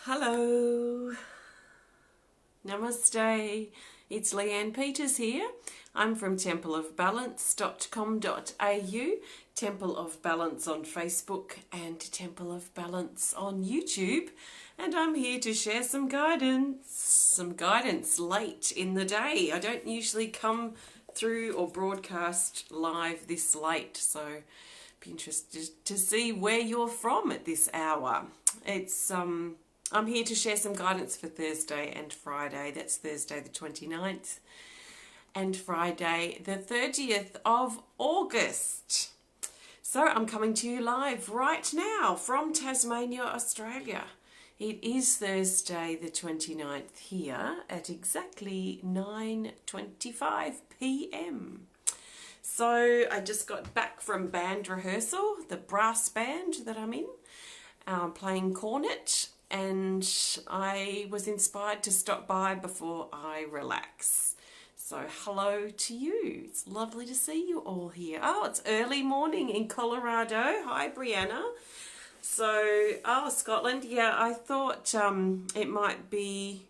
Hello, namaste, it's Leanne Peters here. I'm from templeofbalance.com.au, Temple of Balance on Facebook and Temple of Balance on YouTube, and I'm here to share some guidance late in the day. I don't usually come through or broadcast live this late, so be interested to see where you're from at this hour. I'm here to share some guidance for Thursday and Friday. That's Thursday the 29th and Friday the 30th of August. So I'm coming to you live right now from Tasmania, Australia. It is Thursday the 29th here at exactly 9:25 p.m. So I just got back from band rehearsal, the brass band that I'm in, playing cornet. And I was inspired to stop by before I relax. So hello to you. It's lovely to see you all here. Oh, it's early morning in Colorado. Hi, Brianna. So, Scotland. Yeah, I thought it might be,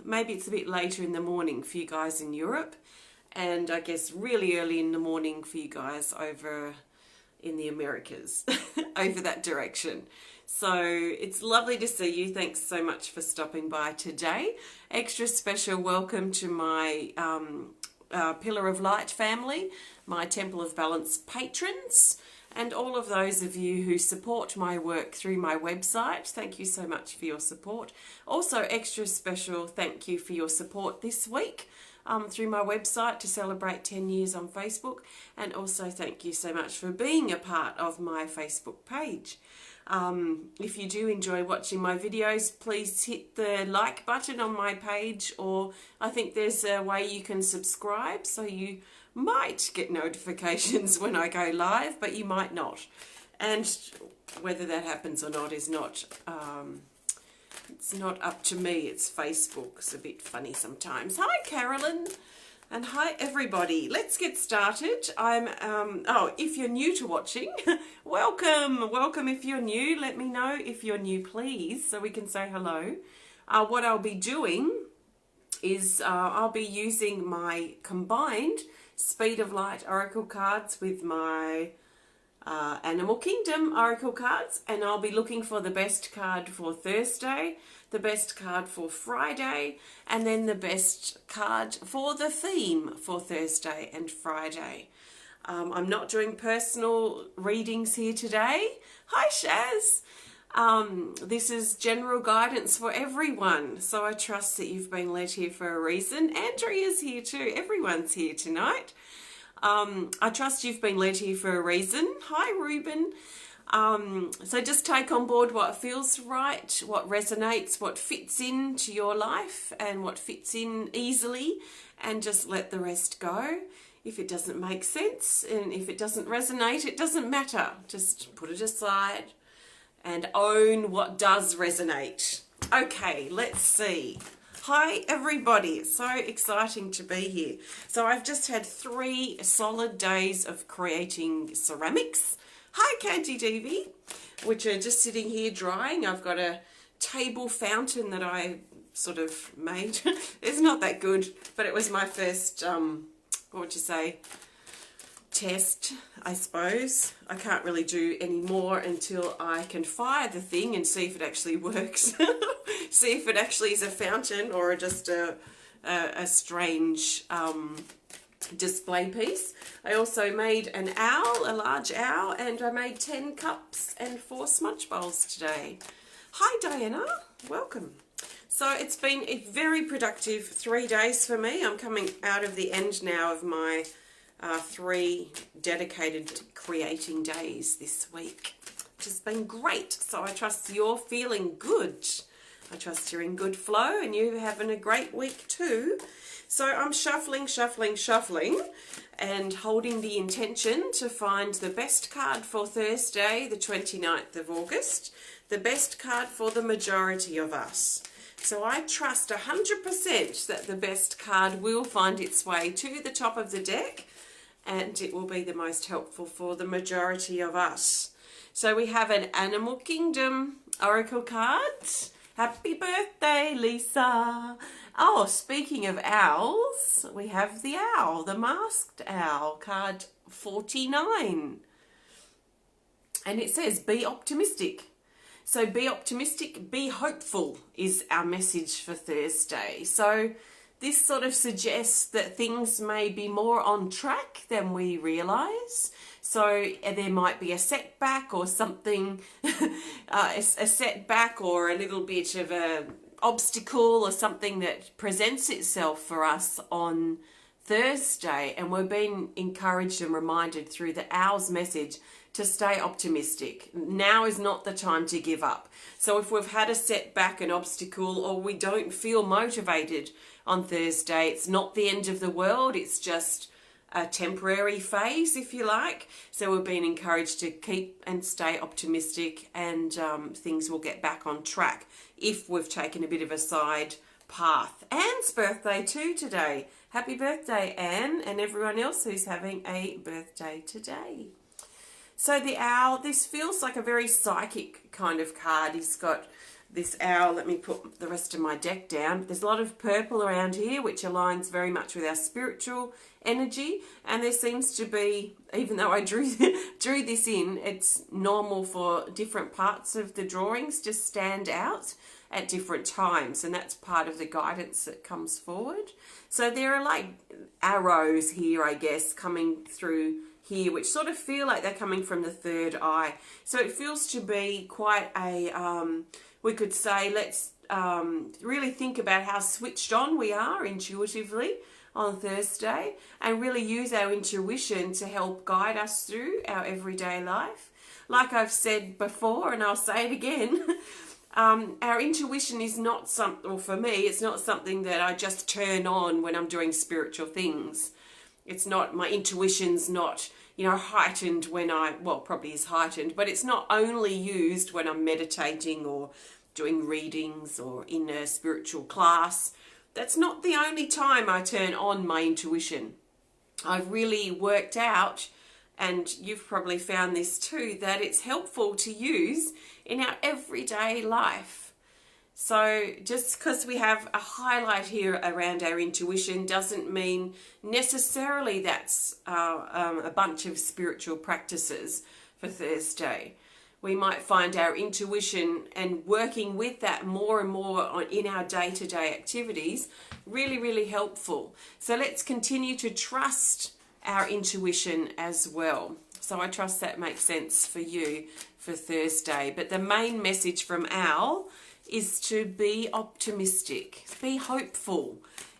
maybe it's a bit later in the morning for you guys in Europe. And I guess really early in the morning for you guys over in the Americas, over that direction. So it's lovely to see you. Thanks so much for stopping by today. Extra special welcome to my Pillar of Light family, my Temple of Balance patrons, and all of those of you who support my work through my website. Thank you so much for your support. Also, extra special thank you for your support this week through my website to celebrate 10 years on Facebook. And also thank you so much for being a part of my Facebook page. If you do enjoy watching my videos, please hit the like button on my page, or I think there's a way you can subscribe, so you might get notifications when I go live, but you might not. And whether that happens or not is not, it's not up to me. It's Facebook. It's a bit funny sometimes. Hi, Carolyn. And hi everybody, let's get started. If you're new to watching, welcome if you're new. Let me know if you're new, please, so we can say hello. What I'll be doing is I'll be using my combined Speed of Light Oracle cards with my Animal Kingdom Oracle cards, and I'll be looking for the best card for Thursday, the best card for Friday, and then the best card for the theme for Thursday and Friday. I'm not doing personal readings here today. Hi, Shaz. This is general guidance for everyone, so I trust that you've been led here for a reason. Andrea's here too. Everyone's here tonight. I trust you've been led here for a reason. Hi, Ruben. So just take on board what feels right, what resonates, what fits into your life and what fits in easily, and just let the rest go. If it doesn't make sense and if it doesn't resonate, it doesn't matter. Just put it aside and own what does resonate. Okay, let's see. Hi everybody, it's so exciting to be here. So I've just had 3 solid days of creating ceramics. Hi Candy Devi, which are just sitting here drying. I've got a table fountain that I sort of made. It's not that good, but it was my first, test, I suppose. I can't really do any more until I can fire the thing and see if it actually works. See if it actually is a fountain or just a strange display piece. I also made an owl, a large owl, and I made 10 cups and 4 smudge bowls today. Hi Diana, welcome. So it's been a very productive 3 days for me. I'm coming out of the end now of my 3 dedicated creating days this week, which has been great. So I trust you're feeling good. I trust you're in good flow and you're having a great week too. So I'm shuffling and holding the intention to find the best card for Thursday, the 29th of August, the best card for the majority of us. So I trust 100% that the best card will find its way to the top of the deck and it will be the most helpful for the majority of us. So we have an Animal Kingdom oracle card. Happy birthday, Lisa. Oh, speaking of owls, we have the owl, the masked owl, card 49. And it says, be optimistic. So be optimistic, be hopeful is our message for Thursday. So this sort of suggests that things may be more on track than we realise. So there might be a setback or something, a setback or a little bit of a obstacle or something that presents itself for us on Thursday. And we're being encouraged and reminded through the owl's message to stay optimistic. Now is not the time to give up. So if we've had a setback, an obstacle, or we don't feel motivated on Thursday, it's not the end of the world. It's just a temporary phase, if you like. So we're being encouraged to keep and stay optimistic, and things will get back on track if we've taken a bit of a side path. Anne's birthday too today. Happy birthday, Anne, and everyone else who's having a birthday today. So the owl, this feels like a very psychic kind of card. He's got this owl. Let me put the rest of my deck down. There's a lot of purple around here, which aligns very much with our spiritual energy. And there seems to be, even though I drew this in, it's normal for different parts of the drawings to stand out at different times. And that's part of the guidance that comes forward. So there are like arrows here, I guess, coming through here, which sort of feel like they're coming from the third eye. So it feels to be quite a, we could say, let's really think about how switched on we are intuitively on Thursday, and really use our intuition to help guide us through our everyday life. Like I've said before, and I'll say it again, our intuition is not something, or for me, it's not something that I just turn on when I'm doing spiritual things. It's not, my intuition's not, heightened when probably is heightened, but it's not only used when I'm meditating or doing readings or in a spiritual class. That's not the only time I turn on my intuition. I've really worked out, and you've probably found this too, that it's helpful to use in our everyday life. So just because we have a highlight here around our intuition doesn't mean necessarily that's a bunch of spiritual practices for Thursday. We might find our intuition and working with that more and more in our day-to-day activities really, really helpful. So let's continue to trust our intuition as well. So I trust that makes sense for you for Thursday. But the main message from Owl is to be optimistic, be hopeful,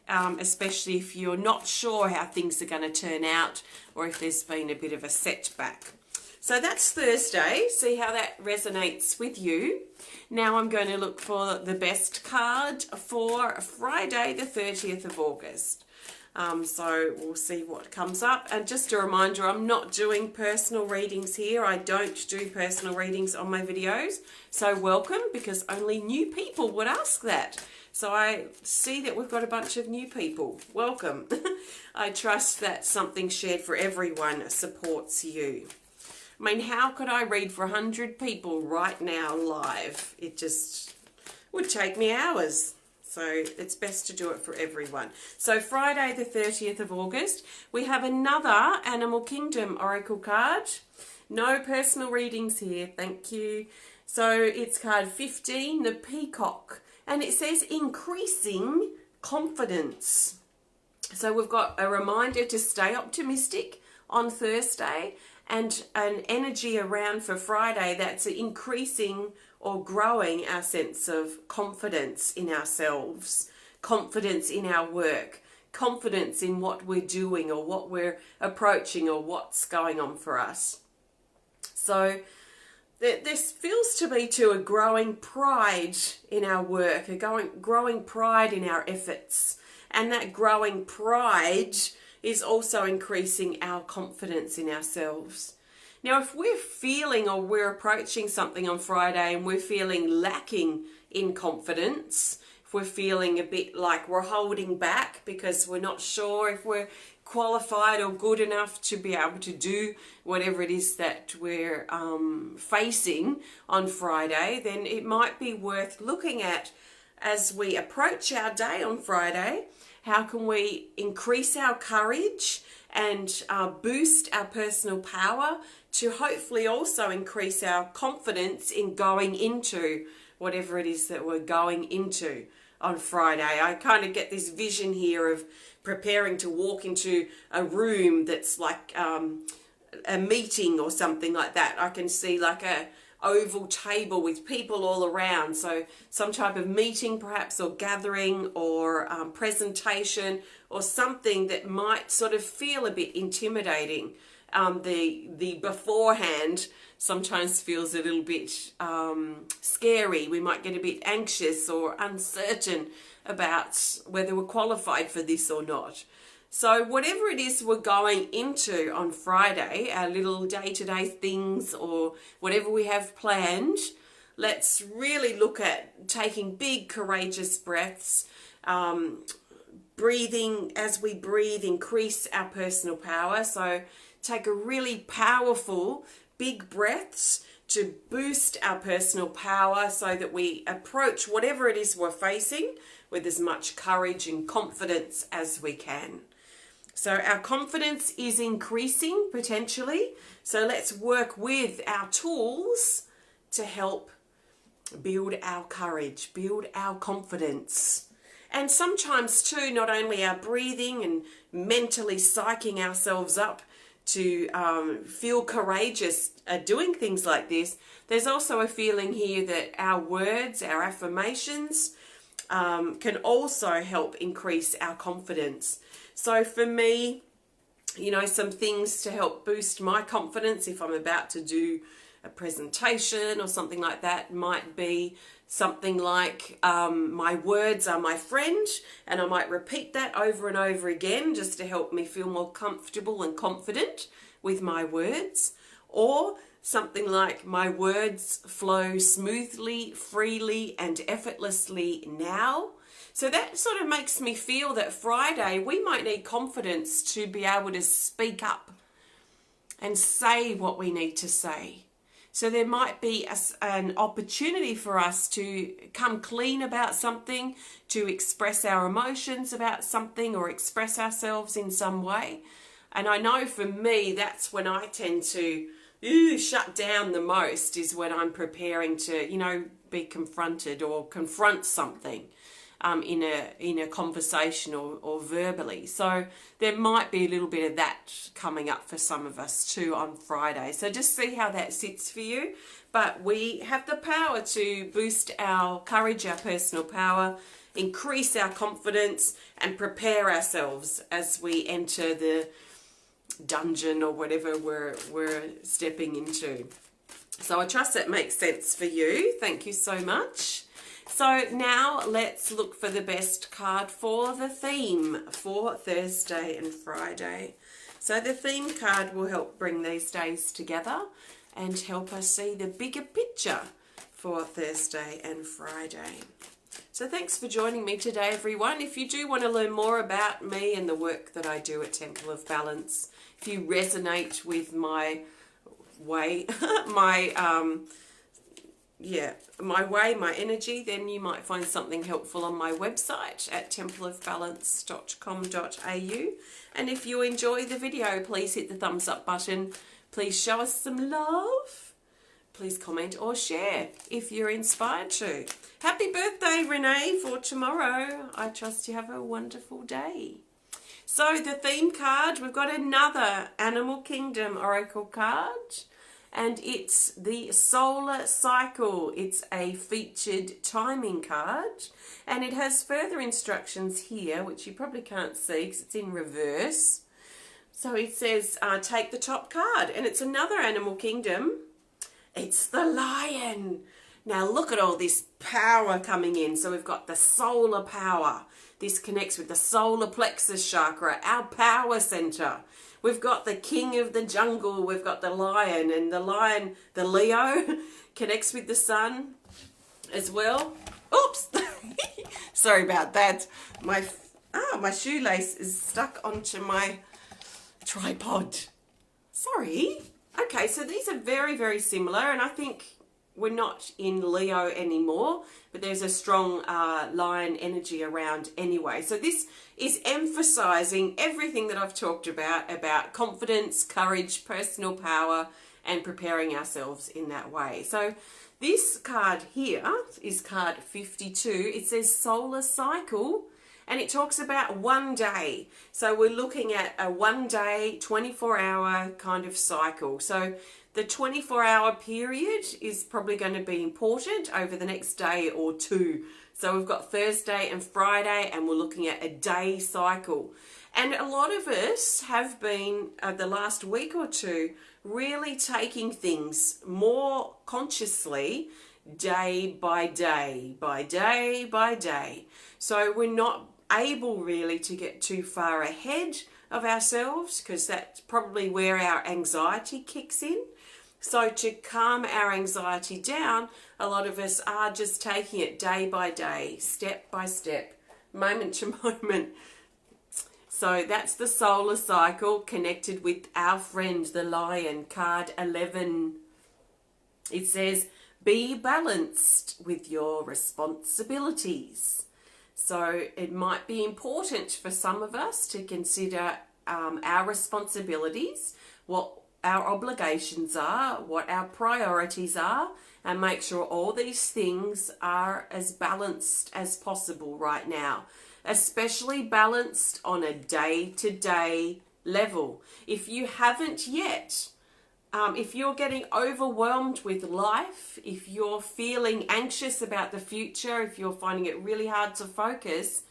especially if you're not sure how things are going to turn out or if there's been a bit of a setback. So that's Thursday. See how that resonates with you. Now I'm going to look for the best card for Friday, the 30th of August. So we'll see what comes up. And just a reminder, I'm not doing personal readings here. I don't do personal readings on my videos. So welcome, because only new people would ask that. So I see that we've got a bunch of new people. Welcome. I trust that something shared for everyone supports you. I mean, how could I read for 100 people right now live? It just would take me hours. So it's best to do it for everyone. So Friday the 30th of August, we have another Animal Kingdom Oracle card. No personal readings here, thank you. So it's card 15, the Peacock. And it says increasing confidence. So we've got a reminder to stay optimistic on Thursday, and an energy around for Friday that's increasing or growing our sense of confidence in ourselves, confidence in our work, confidence in what we're doing or what we're approaching or what's going on for us. So this feels to be to a growing pride in our work, a growing pride in our efforts, and that growing pride is also increasing our confidence in ourselves. Now, if we're feeling or we're approaching something on Friday and we're feeling lacking in confidence, if we're feeling a bit like we're holding back because we're not sure if we're qualified or good enough to be able to do whatever it is that we're facing on Friday, then it might be worth looking at as we approach our day on Friday. How can we increase our courage and boost our personal power to hopefully also increase our confidence in going into whatever it is that we're going into on Friday. I kind of get this vision here of preparing to walk into a room that's like a meeting or something like that. I can see like a oval table with people all around, so some type of meeting perhaps, or gathering, or presentation, or something that might sort of feel a bit intimidating. The beforehand sometimes feels a little bit scary. We might get a bit anxious or uncertain about whether we're qualified for this or not. So whatever it is we're going into on Friday, our little day-to-day things or whatever we have planned, let's really look at taking big, courageous breaths, breathing. As we breathe, increase our personal power. So take a really powerful, big breaths to boost our personal power so that we approach whatever it is we're facing with as much courage and confidence as we can. So our confidence is increasing potentially. So let's work with our tools to help build our courage, build our confidence. And sometimes too, not only our breathing and mentally psyching ourselves up to feel courageous at doing things like this, there's also a feeling here that our words, our affirmations, can also help increase our confidence. So for me, you know, some things to help boost my confidence if I'm about to do a presentation or something like that might be something like my words are my friend, and I might repeat that over and over again just to help me feel more comfortable and confident with my words. Or something like my words flow smoothly, freely and effortlessly now. So that sort of makes me feel that Friday we might need confidence to be able to speak up and say what we need to say. So there might be an opportunity for us to come clean about something, to express our emotions about something or express ourselves in some way. And I know for me, that's when I tend to shut down the most, is when I'm preparing to, you know, be confronted or confront something in a conversation or verbally. So there might be a little bit of that coming up for some of us too on Friday. So just see how that sits for you. But we have the power to boost our courage, our personal power, increase our confidence and prepare ourselves as we enter the dungeon or whatever we're stepping into. So I trust that makes sense for you. Thank you so much. So now let's look for the best card for the theme for Thursday and Friday. So the theme card will help bring these days together and help us see the bigger picture for Thursday and Friday. So thanks for joining me today, everyone. If you do want to learn more about me and the work that I do at Temple of Balance, if you resonate with my way, my energy, then you might find something helpful on my website at templeofbalance.com.au. And if you enjoy the video, please hit the thumbs up button. Please show us some love. Please comment or share if you're inspired to. Happy birthday, Renee, for tomorrow. I trust you have a wonderful day. So the theme card, we've got another Animal Kingdom Oracle card. And it's the Solar Cycle. It's a featured timing card. And it has further instructions here, which you probably can't see because it's in reverse. So it says, take the top card. And it's another Animal Kingdom. It's the lion. Now look at all this power coming in. So we've got the solar power. This connects with the solar plexus chakra, our power center. We've got the king of the jungle. We've got the lion, and the lion, the Leo, connects with the sun as well. Oops. Sorry about that. My shoelace is stuck onto my tripod. Sorry. Okay, so these are very, very similar, and I think we're not in Leo anymore, but there's a strong lion energy around anyway. So this is emphasizing everything that I've talked about confidence, courage, personal power, and preparing ourselves in that way. So this card here is card 52. It says solar cycle, and it talks about one day. So we're looking at a 1 day, 24-hour kind of cycle. So the 24-hour period is probably going to be important over the next day or two. So we've got Thursday and Friday, and we're looking at a day cycle. And a lot of us have been, the last week or two, really taking things more consciously day by day, by day by day. So we're not able really to get too far ahead of ourselves, because that's probably where our anxiety kicks in. So to calm our anxiety down, a lot of us are just taking it day by day, step by step, moment to moment. So that's the solar cycle connected with our friend, the lion, card 11. It says, be balanced with your responsibilities. So it might be important for some of us to consider our responsibilities, what our obligations are, what our priorities are, and make sure all these things are as balanced as possible right now, especially balanced on a day-to-day level. If you haven't yet, if you're getting overwhelmed with life, if you're feeling anxious about the future, if you're finding it really hard to focus,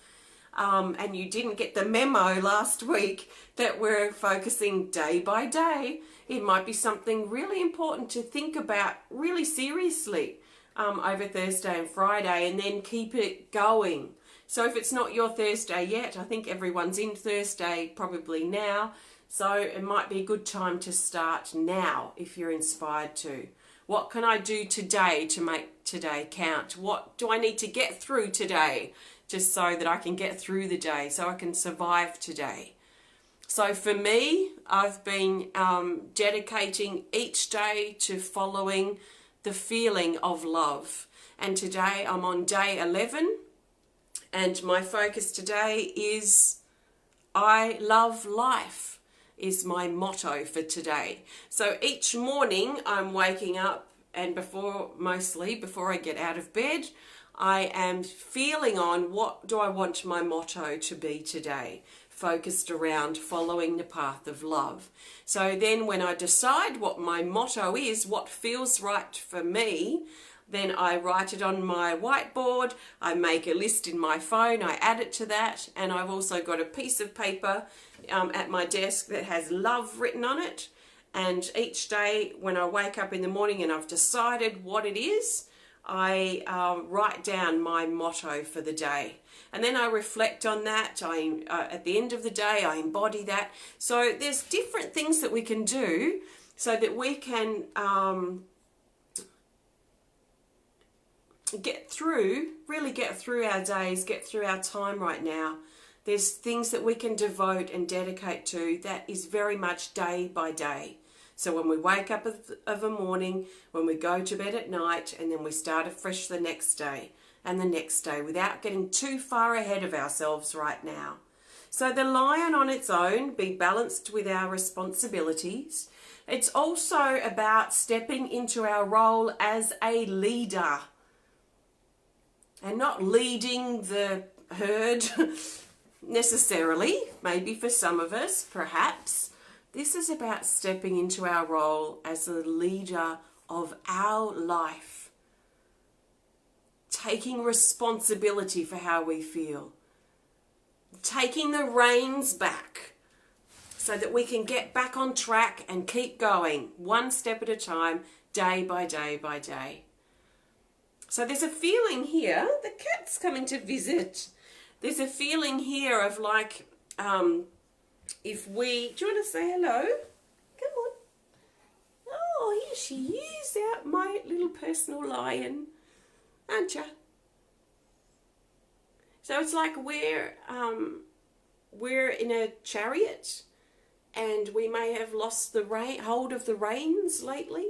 and you didn't get the memo last week that we're focusing day by day, it might be something really important to think about really seriously over Thursday and Friday, and then keep it going. So if it's not your Thursday yet, I think everyone's in Thursday probably now, so it might be a good time to start now if you're inspired to. What can I do today to make today count? What do I need to get through today just so that I can get through the day, so I can survive today? So for me, I've been dedicating each day to following the feeling of love. And today I'm on day 11, and my focus today is I love life is my motto for today. So each morning I'm waking up, and before I get out of bed, I am feeling on what do I want my motto to be today, focused around following the path of love. So then when I decide what my motto is, what feels right for me, then I write it on my whiteboard, I make a list in my phone, I add it to that, and I've also got a piece of paper at my desk that has love written on it. And each day when I wake up in the morning and I've decided what it is, I write down my motto for the day. And then I reflect on that. At the end of the day, I embody that. So there's different things that we can do so that we can really get through our days, get through our time right now. There's things that we can devote and dedicate to that is very much day by day. So when we wake up of a morning, when we go to bed at night, and then we start afresh the next day and the next day without getting too far ahead of ourselves right now. So the lion on its own, be balanced with our responsibilities. It's also about stepping into our role as a leader and not leading the herd necessarily, maybe for some of us, perhaps. This is about stepping into our role as a leader of our life, taking responsibility for how we feel, taking the reins back so that we can get back on track and keep going one step at a time, day by day by day. So there's a feeling here, the cat's coming to visit. There's a feeling here of like, do you want to say hello? Come on. Oh, here she is, out my little personal lion, aren't you? So it's like we're in a chariot, and we may have lost the hold of the reins lately.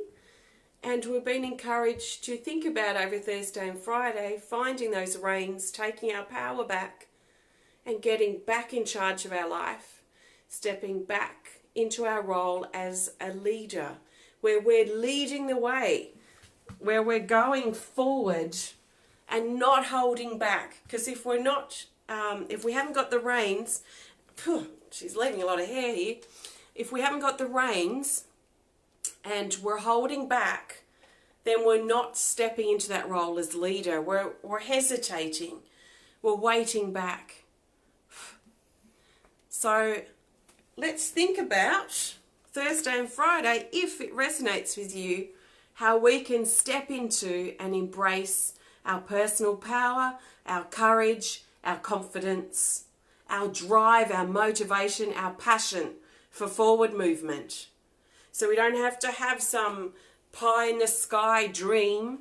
And we've been encouraged to think about over Thursday and Friday, finding those reins, taking our power back and getting back in charge of our life, stepping back into our role as a leader, where we're leading the way, where we're going forward and not holding back. Because if we're not, if we haven't got the reins, she's leaving a lot of hair here. If we haven't got the reins and we're holding back, then we're not stepping into that role as leader. We're hesitating. We're waiting back. So let's think about Thursday and Friday, if it resonates with you, how we can step into and embrace our personal power, our courage, our confidence, our drive, our motivation, our passion for forward movement. So we don't have to have some pie in the sky dream.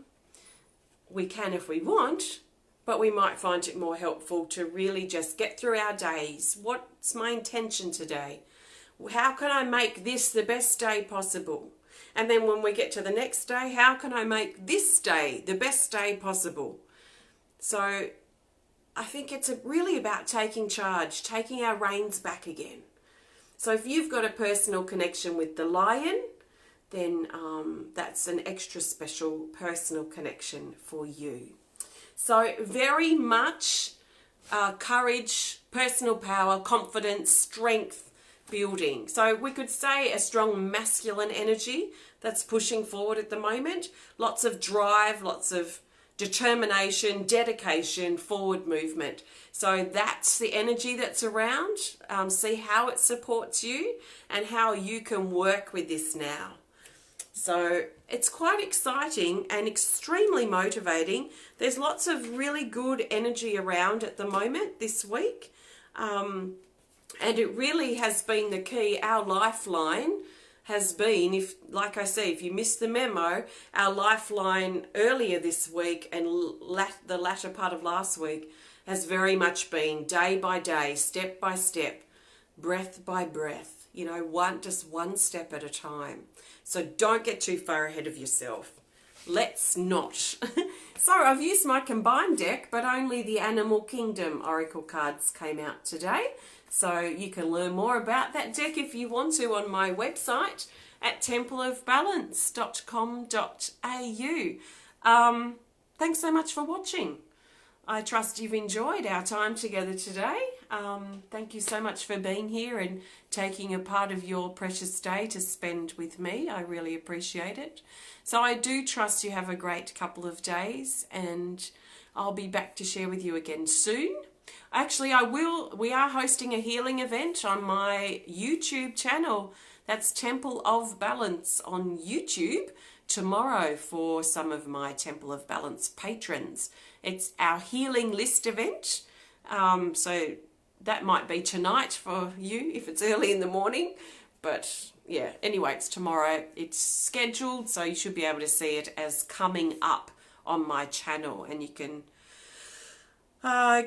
We can if we want, but we might find it more helpful to really just get through our days. What's my intention today? How can I make this the best day possible? And then when we get to the next day, how can I make this day the best day possible? So I think it's really about taking charge, taking our reins back again. So if you've got a personal connection with the lion, then that's an extra special personal connection for you. So very much courage, personal power, confidence, strength building. So we could say a strong masculine energy that's pushing forward at the moment. Lots of drive, lots of determination, dedication, forward movement. So that's the energy that's around. See how it supports you and how you can work with this now. So it's quite exciting and extremely motivating. There's lots of really good energy around at the moment this week. And it really has been the key. Our lifeline has been, like I say, if you missed the memo, our lifeline earlier this week and the latter part of last week has very much been day by day, step by step, breath by breath, just one step at a time. So don't get too far ahead of yourself. Let's not. So I've used my combined deck, but only the Animal Kingdom Oracle cards came out today. So you can learn more about that deck if you want to on my website at templeofbalance.com.au. Thanks so much for watching. I trust you've enjoyed our time together today. Thank you so much for being here and taking a part of your precious day to spend with me. I really appreciate it. So I do trust you have a great couple of days, and I'll be back to share with you again soon. Actually, we are hosting a healing event on my YouTube channel. That's Temple of Balance on YouTube tomorrow for some of my Temple of Balance patrons. It's our healing list event. So that might be tonight for you if it's early in the morning. But yeah, anyway, it's tomorrow. It's scheduled, so you should be able to see it as coming up on my channel, and you can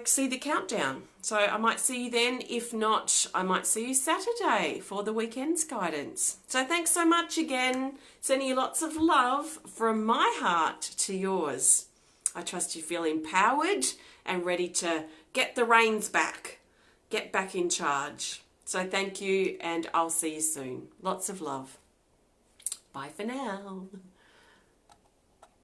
see the countdown. So I might see you then. If not, I might see you Saturday for the weekend's guidance. So thanks so much again. Sending you lots of love from my heart to yours. I trust you feel empowered and ready to get the reins back. Get back in charge. So thank you, and I'll see you soon. Lots of love. Bye for now.